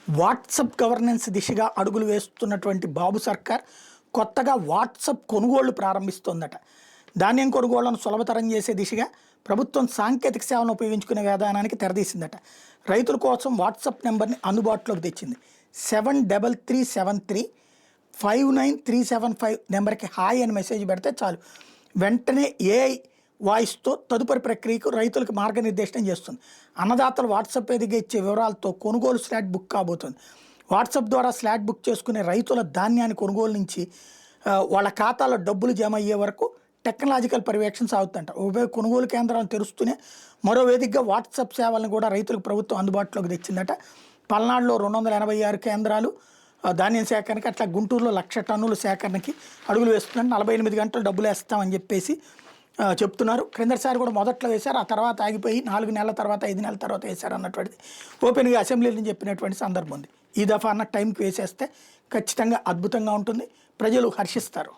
WhatsApp governance దిశగా అడుగులు వేస్తున్నటువంటి బాబు సర్కార్ కొత్తగా వాట్సాప్ కొనుగోళ్లు ప్రారంభిస్తోందట. ధాన్యం కొనుగోళ్లను సులభతరం చేసే దిశగా ప్రభుత్వం సాంకేతిక సేవలను ఉపయోగించుకునే విధానానికి తెరదీసిందట. రైతుల కోసం వాట్సాప్ నెంబర్ని అందుబాటులోకి తెచ్చింది. 7373 నెంబర్కి హాయ్ అని మెసేజ్ పెడితే చాలు, వెంటనే ఏఐ వాయిస్తో తదుపరి ప్రక్రియకు రైతులకు మార్గనిర్దేశనం చేస్తుంది. అన్నదాతలు వాట్సాప్ వేదికగా ఇచ్చే వివరాలతో కొనుగోలు స్లాట్ బుక్ కాబోతుంది. వాట్సాప్ ద్వారా స్లాట్ బుక్ చేసుకునే రైతుల ధాన్యాన్ని కొనుగోలు నుంచి వాళ్ళ ఖాతాలో డబ్బులు జమ అయ్యే వరకు టెక్నాలజికల్ పర్యవేక్షణ సాగుతుందంట. ఉభయ కొనుగోలు కేంద్రాలను తెరుస్తూనే మరో వేదికగా వాట్సాప్ సేవలను కూడా రైతులకు ప్రభుత్వం అందుబాటులోకి తెచ్చిందట. పల్నాడులో 286 కేంద్రాలు ధాన్యం సేకరణకి, అట్లా గుంటూరులో 1,00,000 టన్నుల సేకరణకి అడుగులు వేస్తుందంటే 48 గంటలు డబ్బులు వేస్తామని చెప్పేసి చెప్తున్నారు. క్రిందసారి కూడా మొదట్లో వేశారు, ఆ తర్వాత ఆగిపోయి 4 నెలల తర్వాత 5 నెలల తర్వాత వేశారు అన్నటువంటిది ఓపెన్గా అసెంబ్లీలో చెప్పినటువంటి సందర్భం ఉంది. ఈ దఫా అన్న టైంకి వేసేస్తే ఖచ్చితంగా అద్భుతంగా ఉంటుంది, ప్రజలు హర్షిస్తారు.